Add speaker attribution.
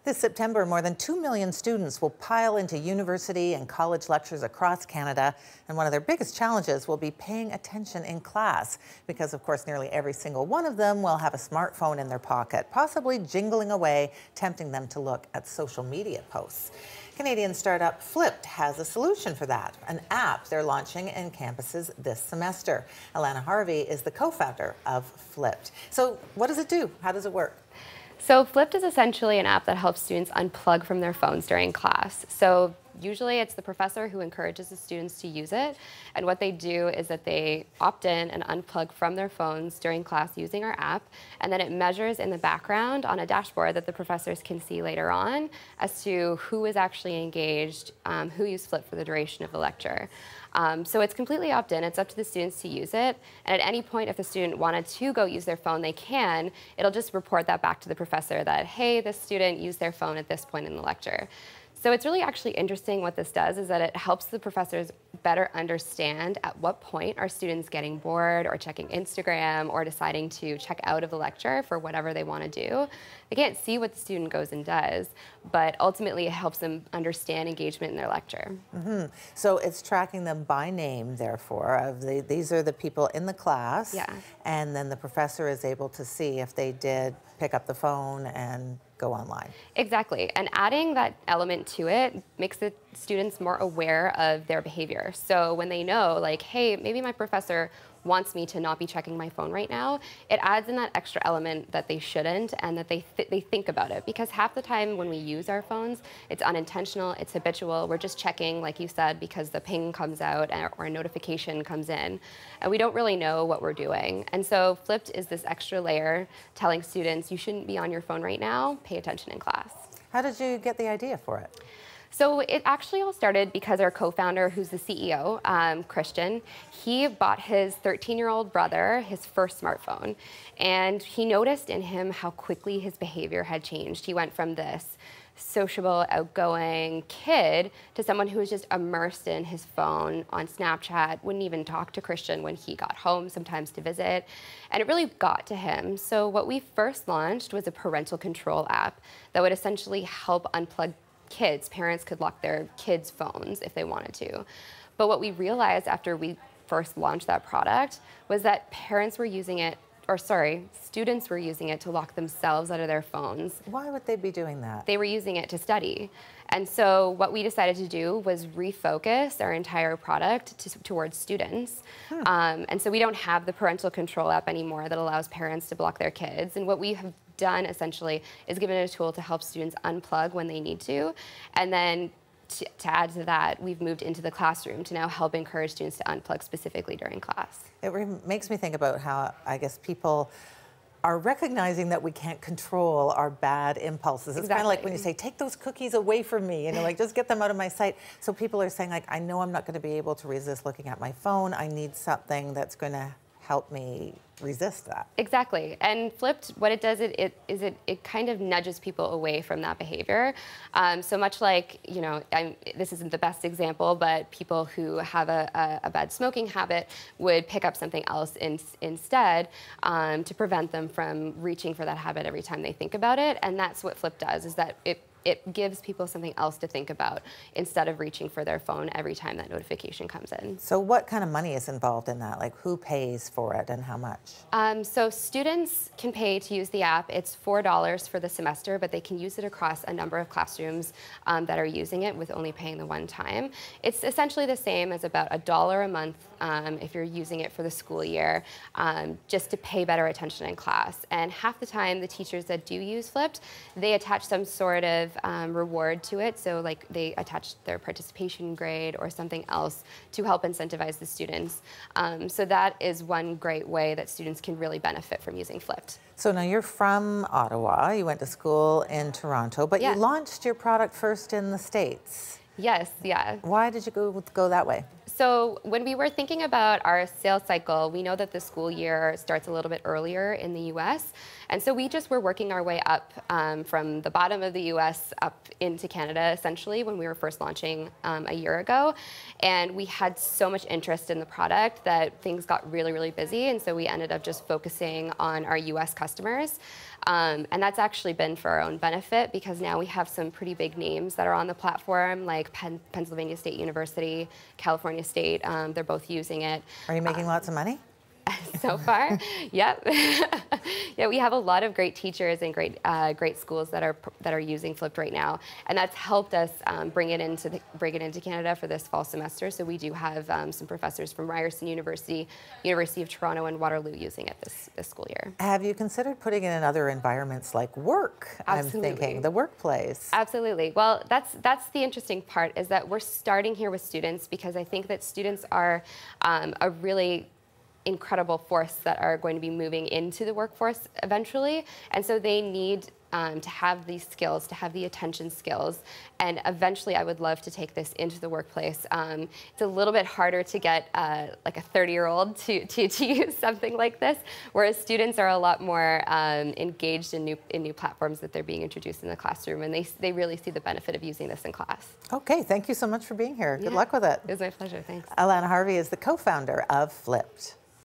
Speaker 1: This September, more than 2 million students will pile into university and college lectures across Canada, and one of their biggest challenges will be paying attention in class, because of course nearly every single one of them will have a smartphone in their pocket, possibly jingling away, tempting them to look at social media posts. Canadian startup Flipped has a solution for that, an app they're launching in campuses this semester. Alana Harvey is the co-founder of Flipped. So what does it do? How does it work?
Speaker 2: So Flipped is essentially an app that helps students unplug from their phones during class. So usually it's the professor who encourages the students to use it. And what they do is that they opt in and unplug from their phones during class using our app. And then it measures in the background on a dashboard that the professors can see later on as to who is actually engaged, who used Flipped for the duration of the lecture. So it's completely opt-in. It's up to the students to use it. And at any point, if the student wanted to go use their phone, they can. It'll just report that back to the professor that, hey, this student used their phone at this point in the lecture. So it's really actually interesting. What this does is that it helps the professors better understand at what point are students getting bored or checking Instagram or deciding to check out of the lecture for whatever they want to do. They can't see what the student goes and does, but ultimately it helps them understand engagement in their lecture.
Speaker 1: So it's tracking them by name, therefore. These are the people in the class, and then the professor is able to see if they did pick up the phone and go online.
Speaker 2: Exactly, and adding that element to it makes the students more aware of their behavior. So when they know, like, hey, maybe my professor wants me to not be checking my phone right now, it adds in that extra element that they shouldn't, and that they think about it. Because half the time when we use our phones, it's unintentional, it's habitual. We're just checking, like you said, because the ping comes out or a notification comes in, and we don't really know what we're doing. And so Flipped is this extra layer telling students, you shouldn't be on your phone right now, pay attention in class.
Speaker 1: How did you get the idea for it?
Speaker 2: So it actually all started because our co-founder, who's the CEO, Christian, he bought his 13-year-old brother his first smartphone. And he noticed in him how quickly his behavior had changed. He went from this sociable, outgoing kid to someone who was just immersed in his phone on Snapchat, wouldn't even talk to Christian when he got home, sometimes to visit. And it really got to him. So what we first launched was a parental control app that would essentially help unplug kids. Parents could lock their kids' phones if they wanted to. But what we realized after we first launched that product was that parents were using it, students were using it to lock themselves out of their phones.
Speaker 1: Why would they be doing that?
Speaker 2: They were using it to study. And so what we decided to do was refocus our entire product towards students. And so we don't have the parental control app anymore that allows parents to block their kids. And what we have done essentially is given a tool to help students unplug when they need to. And then to add to that, we've moved into the classroom to now help encourage students to unplug specifically during class.
Speaker 1: It makes me think about how, I guess, people are recognizing that we can't control our bad impulses. It's kind of like when you say, take those cookies away from me, you know, like just get them out of my sight. So people are saying, like, I know I'm not going to be able to resist looking at my phone. I need something that's going to help me resist that.
Speaker 2: Exactly. And Flipped, what it does, it kind of nudges people away from that behavior. So much like, you know, this isn't the best example, but people who have a bad smoking habit would pick up something else instead to prevent them from reaching for that habit every time they think about it. And that's what Flipped does, is that it gives people something else to think about instead of reaching for their phone every time that notification comes in.
Speaker 1: So what kind of money is involved in that? Like, who pays for it and how much?
Speaker 2: So students can pay to use the app. It's $4 for the semester, but they can use it across a number of classrooms that are using it with only paying the one time. It's essentially the same as about $1 a month if you're using it for the school year, just to pay better attention in class. And half the time, the teachers that do use Flipped, they attach some sort of reward to it. So like they attach their participation grade or something else to help incentivize the students. So that is one great way that students can really benefit from using Flipped.
Speaker 1: So now you're from Ottawa, you went to school in Toronto, but you launched your product first in the States.
Speaker 2: Yes, yeah.
Speaker 1: Why did you go that way?
Speaker 2: So when we were thinking about our sales cycle, we know that the school year starts a little bit earlier in the US. And so we just were working our way up from the bottom of the US up into Canada, essentially, when we were first launching a year ago. And we had so much interest in the product that things got really, really busy. And so we ended up just focusing on our US customers. And that's actually been for our own benefit, because now we have some pretty big names that are on the platform, like Pennsylvania State University, California State. They're both using it.
Speaker 1: Are you making lots of money?
Speaker 2: So far, yep. Yeah, we have a lot of great teachers and great schools that are using Flipped right now, and that's helped us bring it into Canada for this fall semester. So we do have some professors from Ryerson University, University of Toronto, and Waterloo using it this school year.
Speaker 1: Have you considered putting it in other environments like work?
Speaker 2: Absolutely.
Speaker 1: I'm thinking the workplace.
Speaker 2: Absolutely. Well, that's the interesting part, is that we're starting here with students, because I think that students are a really incredible force that are going to be moving into the workforce eventually, and so they need to have these skills, to have the attention skills, and eventually I would love to take this into the workplace. It's a little bit harder to get like a 30-year-old to use something like this, whereas students are a lot more engaged in new platforms that they're being introduced in the classroom, and they really see the benefit of using this in class. Okay,
Speaker 1: thank you so much for being here. Good luck with it.
Speaker 2: It was my pleasure, thanks.
Speaker 1: Alana Harvey is the co-founder of Flipped.